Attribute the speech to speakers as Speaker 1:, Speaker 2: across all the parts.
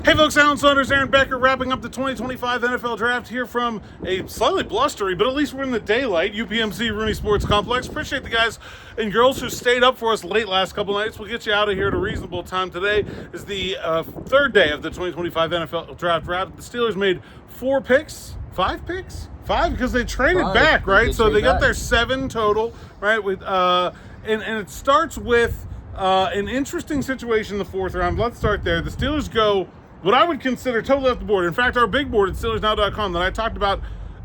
Speaker 1: Hey folks, Alan Saunders, Aaron Becker, wrapping up the 2025 NFL Draft here from a slightly blustery, but at least we're in the daylight, UPMC Rooney Sports Complex. Appreciate the guys and girls who stayed up for us late last couple nights. We'll get you out of here at a reasonable time. Today is the third day of the 2025 NFL Draft. The Steelers made 4 picks, 5 picks? 5 because they traded back, right? So they got their 7 total, right? With and it starts with an interesting situation in the 4th round. Let's start there. The Steelers go what I would consider totally off the board. In fact, our big board at SteelersNow.com that I talked about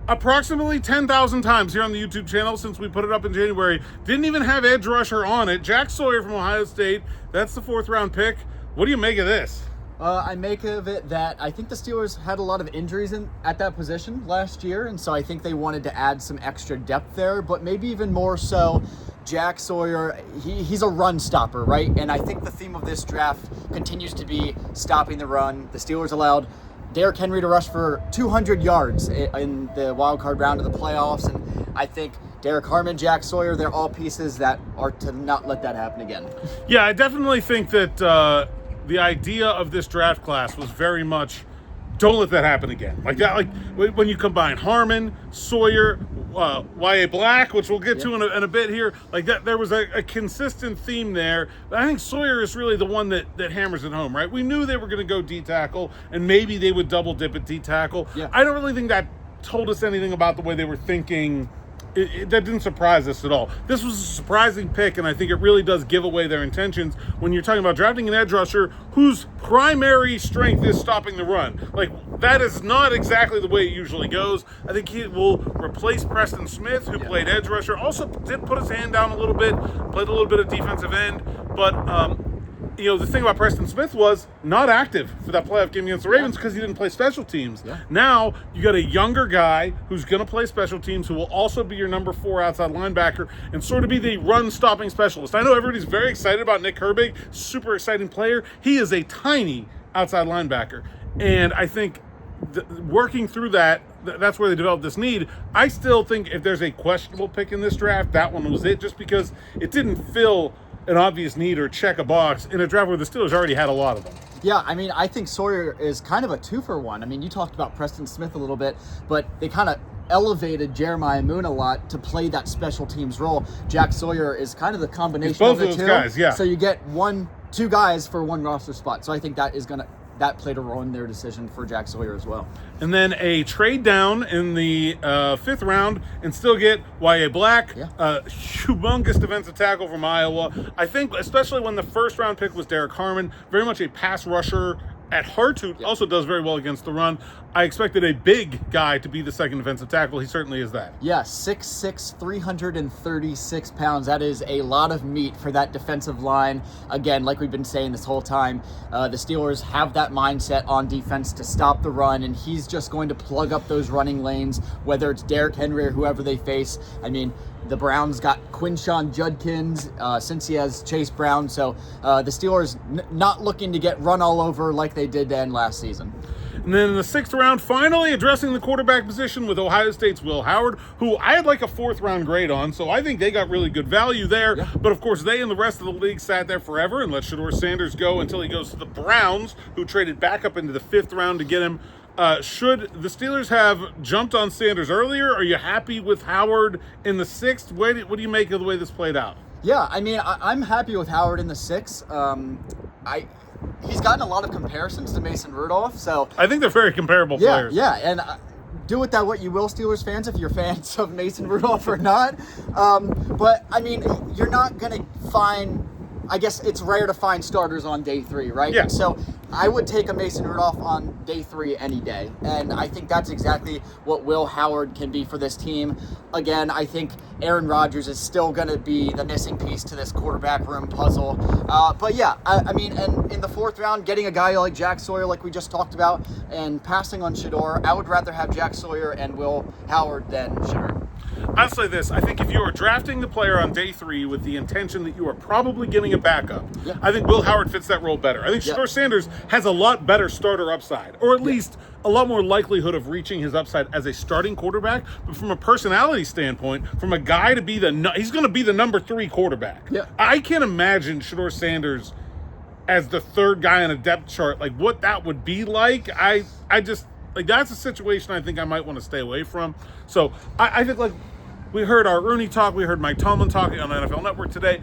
Speaker 1: approximately 10,000 times here on the YouTube channel since we put it up in January didn't even have edge rusher on it. Jack Sawyer from Ohio State. That's the 4th round pick. What do you make of this?
Speaker 2: I make of it that I think the Steelers had a lot of injuries at that position last year, and so I think they wanted to add some extra depth there, but maybe even more so, Jack Sawyer, he's a run stopper, right? And I think the theme of this draft continues to be stopping the run. The Steelers allowed Derrick Henry to rush for 200 yards in the wild card round of the playoffs, and I think Derrick Harmon, Jack Sawyer, they're all pieces that are to not let that happen again.
Speaker 1: Yeah, I definitely think that the idea of this draft class was very much don't let that happen again. Like that, like when you combine Harmon, Sawyer, Yahya Black, which we'll get to in a bit here, like that, there was a consistent theme there. But I think Sawyer is really the one that hammers it home, right? We knew they were going to go D tackle, and maybe they would double dip at D tackle. Yeah. I don't really think that told us anything about the way they were thinking. That didn't surprise us at all. This was a surprising pick, and I think it really does give away their intentions when you're talking about drafting an edge rusher whose primary strength is stopping the run. Like, that is not exactly the way it usually goes. I think he will replace Preston Smith, who played edge rusher. Also did put his hand down a little bit, played a little bit of defensive end, but you know, the thing about Preston Smith was not active for that playoff game against the Ravens because he didn't play special teams. Yeah. Now, you got a younger guy who's going to play special teams who will also be your number 4 outside linebacker and sort of be the run-stopping specialist. I know everybody's very excited about Nick Herbig, super exciting player. He is a tiny outside linebacker. And I think working through that, that's where they developed this need. I still think if there's a questionable pick in this draft, that one was it, just because it didn't fill an obvious need or check a box in a draft where the Steelers already had a lot of them.
Speaker 2: Yeah, I mean, I think Sawyer is kind of a 2-for-1. I mean, you talked about Preston Smith a little bit, but they kind of elevated Jeremiah Moon a lot to play that special teams role. Jack Sawyer is kind of the combination of the two. Both of those guys, yeah. So you get 2 guys for 1 roster spot. So I think that played a role in their decision for Jack Sawyer as well.
Speaker 1: And then a trade down in the 5th round and still get Yahya Black, humongous defensive tackle from Iowa. I think especially when the 1st round pick was Derrick Harmon, very much a pass rusher at heart, who also does very well against the run. I expected a big guy to be the 2nd defensive tackle. He certainly is that.
Speaker 2: Yeah, 6'6", 336 pounds. That is a lot of meat for that defensive line. Again, like we've been saying this whole time, the Steelers have that mindset on defense to stop the run, and he's just going to plug up those running lanes, whether it's Derrick Henry or whoever they face. I mean, the Browns got Quinshawn Judkins since he has Chase Brown. So the Steelers not looking to get run all over like they did then last season.
Speaker 1: And then in the 6th round, finally addressing the quarterback position with Ohio State's Will Howard, who I had like a 4th round grade on, so I think they got really good value there. Yeah. But of course, they and the rest of the league sat there forever and let Shedeur Sanders go until he goes to the Browns, who traded back up into the 5th round to get him. Should the Steelers have jumped on Sanders earlier? Are you happy with Howard in the 6th? What do you make of the way this played out?
Speaker 2: Yeah, I mean, I'm happy with Howard in the 6th. He's gotten a lot of comparisons to Mason Rudolph, so
Speaker 1: I think they're very comparable players.
Speaker 2: Yeah, and do with that what you will, Steelers fans, if you're fans of Mason Rudolph or not. But I mean, you're not gonna find. I guess it's rare to find starters on day 3, right?
Speaker 1: Yeah.
Speaker 2: So I would take a Mason Rudolph on day 3 any day. And I think that's exactly what Will Howard can be for this team. Again, I think Aaron Rodgers is still going to be the missing piece to this quarterback room puzzle. But yeah, I mean, and in the 4th round, getting a guy like Jack Sawyer, like we just talked about, and passing on Shedeur, I would rather have Jack Sawyer and Will Howard than Shedeur.
Speaker 1: I'll say this. I think if you are drafting the player on day 3 with the intention that you are probably getting a backup, I think Will Howard fits that role better. I think Shedeur Sanders has a lot better starter upside, or at least a lot more likelihood of reaching his upside as a starting quarterback. But from a personality standpoint, from a guy to be he's going to be the number 3 quarterback. Yeah. I can't imagine Shedeur Sanders as the third guy on a depth chart, like what that would be like, I just, like, that's a situation I think I might want to stay away from. So I think, like, we heard our Rooney talk, we heard Mike Tomlin talking on NFL Network today.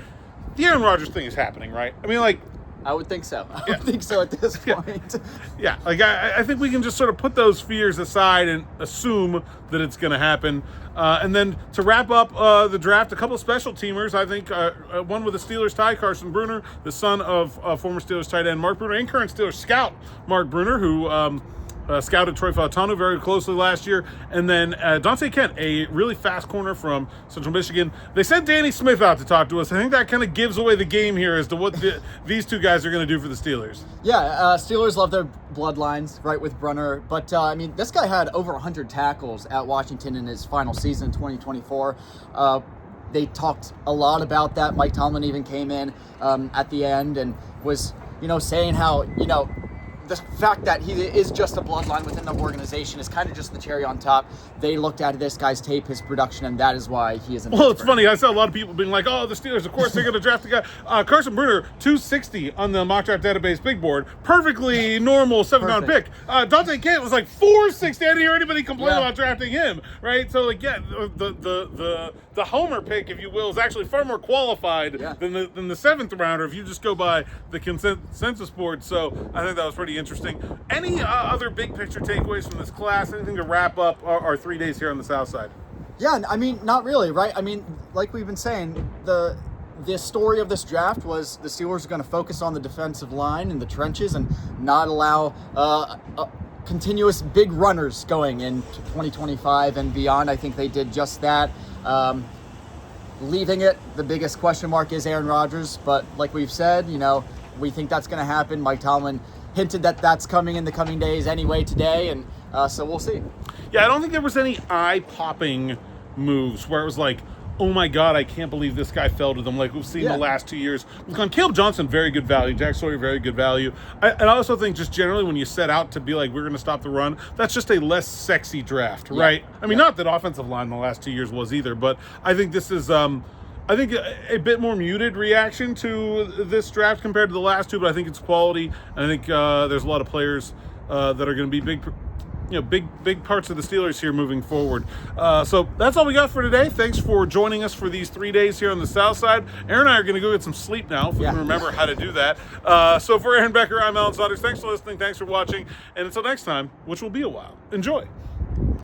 Speaker 1: The Aaron Rodgers thing is happening, right? I mean, like,
Speaker 2: I would think so. I would think so at this point.
Speaker 1: Yeah, like I think we can just sort of put those fears aside and assume that it's going to happen. And then to wrap up the draft, a couple of special teamers. I think one with the Steelers tie, Carson Bruner, the son of former Steelers tight end Mark Bruner, and current Steelers scout Mark Bruner, who scouted Troy Fautanu very closely last year. And then Dante Kent, a really fast corner from Central Michigan. They sent Danny Smith out to talk to us. I think that kind of gives away the game here as to what these two guys are going to do for the Steelers.
Speaker 2: Yeah, Steelers love their bloodlines, right, with Brunner. But, I mean, this guy had over 100 tackles at Washington in his final season in 2024. They talked a lot about that. Mike Tomlin even came in at the end and was, saying how, the fact that he is just a bloodline within the organization is kind of just the cherry on top. They looked at this guy's tape, his production, and that is why he is in
Speaker 1: Well, it's funny. I saw a lot of people being like, oh, the Steelers, of course, they're going to draft a guy. Carson Bruner, 260 on the mock draft database big board. Perfectly normal 7th-round pick. Dante Kent was like 460. I didn't hear anybody complain about drafting him, right? So, like, yeah, the homer pick, if you will, is actually far more qualified than the 7th rounder if you just go by the consensus board. So I think that was pretty interesting. Any other big picture takeaways from this class? Anything to wrap up our 3 days here on the South Side?
Speaker 2: Yeah, I mean, not really, right? I mean, like we've been saying, the story of this draft was the Steelers are going to focus on the defensive line and the trenches and not allow continuous big runners going into 2025 and beyond. I think they did just that. Leaving it, the biggest question mark is Aaron Rodgers, but like we've said, we think that's going to happen. Mike Tomlin hinted that that's coming in the coming days anyway today, and so we'll see.
Speaker 1: Yeah, I don't think there was any eye-popping moves where it was like, oh my God, I can't believe this guy fell to them, like we've seen the last 2 years. We've gone Caleb Johnson, very good value. Jack Sawyer, very good value. I also think just generally when you set out to be like, we're going to stop the run, that's just a less sexy draft, right? I mean, not that offensive line in the last 2 years was either, but I think this is I think a bit more muted reaction to this draft compared to the last two, but I think it's quality. And I think there's a lot of players that are going to be big parts of the Steelers here moving forward. So that's all we got for today. Thanks for joining us for these 3 days here on the South Side. Aaron and I are going to go get some sleep now, if we can remember how to do that. So for Aaron Becker, I'm Alan Saunders. Thanks for listening. Thanks for watching. And until next time, which will be a while, enjoy.